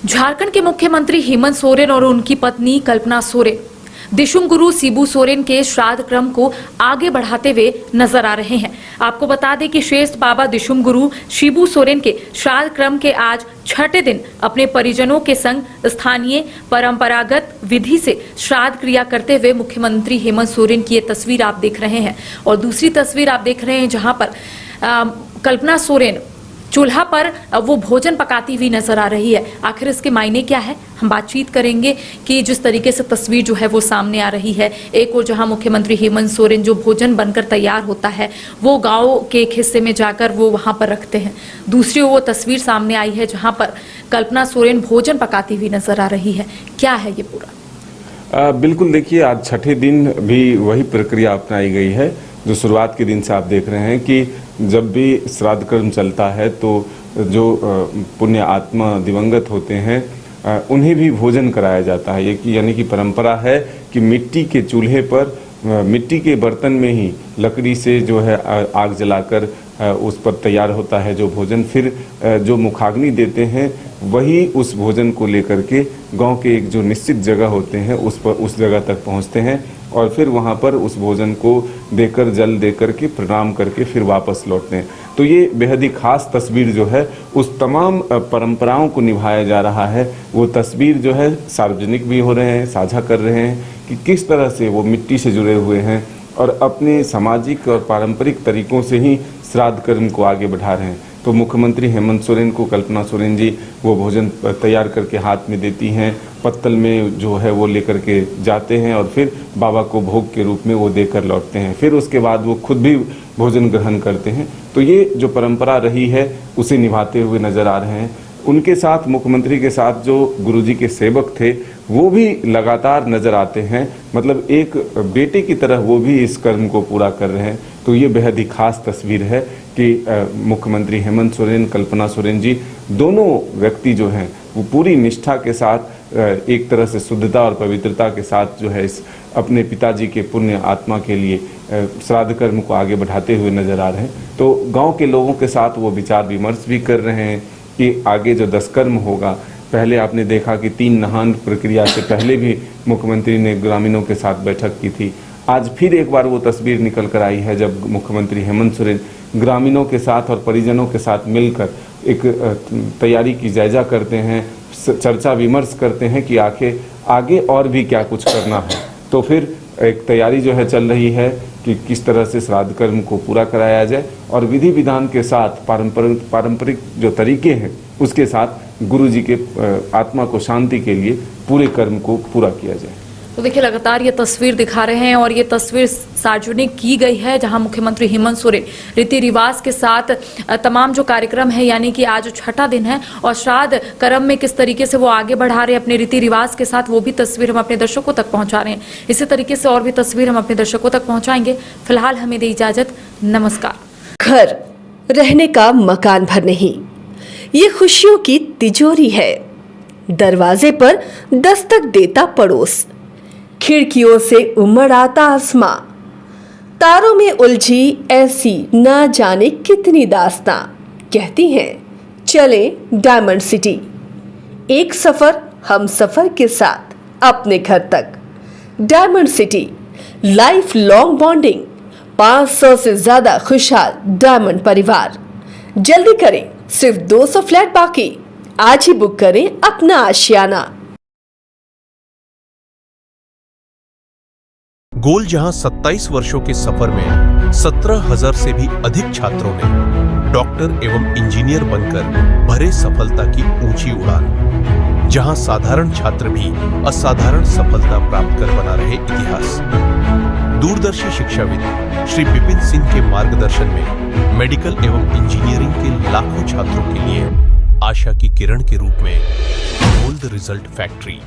झारखंड के मुख्यमंत्री हेमंत सोरेन और उनकी पत्नी कल्पना सोरेन दिशुम गुरु शिबू सोरेन के श्राद्ध क्रम को आगे बढ़ाते हुए नजर आ रहे हैं। आपको बता दें कि श्रेष्ठ बाबा दिशुम गुरु शिबू सोरेन के श्राद्ध क्रम के आज छठे दिन अपने परिजनों के संग स्थानीय परंपरागत विधि से श्राद्ध क्रिया करते हुए मुख्यमंत्री हेमंत सोरेन की ये तस्वीर आप देख रहे हैं और दूसरी तस्वीर आप देख रहे हैं जहां पर कल्पना सोरेन चूल्हा पर वो भोजन पकाती हुई नजर आ रही है। आखिर इसके मायने क्या है, हम बातचीत करेंगे कि जिस तरीके से तस्वीर जो है वो सामने आ रही है। एक और जहां मुख्यमंत्री हेमंत सोरेन जो भोजन बनकर तैयार होता है वो गांव के एक हिस्से में जाकर वो वहां पर रखते हैं। दूसरी वो तस्वीर सामने आई है जहां पर कल्पना सोरेन भोजन पकाती हुई नजर आ रही है। क्या है ये पूरा? बिल्कुल, देखिए आज छठे दिन भी वही प्रक्रिया अपनाई गई है जो शुरुआत के दिन से आप देख रहे हैं कि जब भी श्राद्ध कर्म चलता है तो जो पुण्य आत्मा दिवंगत होते हैं उन्हें भी भोजन कराया जाता है। ये यानी कि परंपरा है कि मिट्टी के चूल्हे पर मिट्टी के बर्तन में ही लकड़ी से जो है आग जलाकर उस पर तैयार होता है जो भोजन। फिर जो मुखाग्नि देते हैं वही उस भोजन को लेकर के गांव के एक जो निश्चित जगह होते हैं उस जगह तक पहुंचते हैं और फिर वहां पर उस भोजन को देकर जल देकर के प्रणाम करके फिर वापस लौटते हैं। तो ये बेहद ही खास तस्वीर जो है उस तमाम परंपराओं को निभाया जा रहा है। वो तस्वीर जो है सार्वजनिक भी हो रहे हैं, साझा कर रहे हैं कि किस तरह से वो मिट्टी से जुड़े हुए हैं और अपने सामाजिक और पारंपरिक तरीकों से ही श्राद्ध कर्म को आगे बढ़ा रहे हैं। तो मुख्यमंत्री हेमंत सोरेन को कल्पना सोरेन जी वो भोजन तैयार करके हाथ में देती हैं, पत्तल में जो है वो लेकर के जाते हैं और फिर बाबा को भोग के रूप में वो देकर लौटते हैं। फिर उसके बाद वो खुद भी भोजन ग्रहण करते हैं। तो ये जो परंपरा रही है उसे निभाते हुए नजर आ रहे हैं। उनके साथ मुख्यमंत्री के साथ जो गुरुजी के सेवक थे वो भी लगातार नजर आते हैं, मतलब एक बेटे की तरह वो भी इस कर्म को पूरा कर रहे हैं। तो ये बेहद ही खास तस्वीर है कि मुख्यमंत्री हेमंत सोरेन, कल्पना सोरेन जी दोनों व्यक्ति जो हैं वो पूरी निष्ठा के साथ एक तरह से शुद्धता और पवित्रता के साथ जो है इस अपने पिताजी के पुण्य आत्मा के लिए श्राद्ध कर्म को आगे बढ़ाते हुए नजर आ रहे हैं। तो गांव के लोगों के साथ वो विचार विमर्श भी कर रहे हैं कि आगे जो दशकर्म होगा, पहले आपने देखा कि 3 नहान प्रक्रिया से पहले भी मुख्यमंत्री ने ग्रामीणों के साथ बैठक की थी। आज फिर एक बार वो तस्वीर निकल कर आई है जब मुख्यमंत्री हेमंत सोरेन ग्रामीणों के साथ और परिजनों के साथ मिलकर एक तैयारी की जायजा करते हैं, चर्चा विमर्श करते हैं कि आगे और भी क्या कुछ करना है। तो फिर एक तैयारी जो है चल रही है कि किस तरह से श्राद्ध कर्म को पूरा कराया जाए और विधि विधान के साथ पारंपरिक जो तरीके हैं उसके साथ गुरुजी के आत्मा को शांति के लिए पूरे कर्म को पूरा किया जाए। तो देखिए लगातार ये तस्वीर दिखा रहे हैं और ये तस्वीर सार्वजनिक की गई है जहां मुख्यमंत्री हेमंत सोरेन रीति रिवाज के साथ तमाम जो कार्यक्रम है, यानी कि आज छठा दिन है और श्राद्ध कर्म में किस तरीके से वो आगे बढ़ा रहे हैं अपने रीति रिवाज के साथ, वो भी तस्वीर हम अपने दर्शकों तक पहुंचा रहे हैं। इसी तरीके से और भी तस्वीर हम अपने दर्शकों तक पहुंचाएंगे। फिलहाल हमें दे इजाजत, नमस्कार। घर रहने का मकान भर नहीं, ये खुशियों की तिजोरी है। दरवाजे पर दस्तक देता पड़ोस, खिड़कियों से उमड़ आता आसमां, तारों में उलझी ऐसी ना जाने कितनी दास्तां। कहती हैं चले डायमंड सिटी, एक सफर हम सफर के साथ अपने घर तक। Diamond city life long bonding, 500 से ज्यादा खुशहाल डायमंड परिवार। जल्दी करें, सिर्फ 200 फ्लैट बाकी। आज ही बुक करें अपना आशियाना। गोल जहां 27 वर्षों के सफर में 17,000 से भी अधिक छात्रों ने डॉक्टर एवं इंजीनियर बनकर भरे सफलता की ऊंची उड़ान, जहां साधारण छात्र भी असाधारण सफलता प्राप्त कर बना रहे इतिहास। दूरदर्शी शिक्षाविद श्री विपिन सिंह के मार्गदर्शन में मेडिकल एवं इंजीनियरिंग के लाखों छात्रों के लिए आशा की किरण के रूप में गोल्ड रिजल्ट फैक्ट्री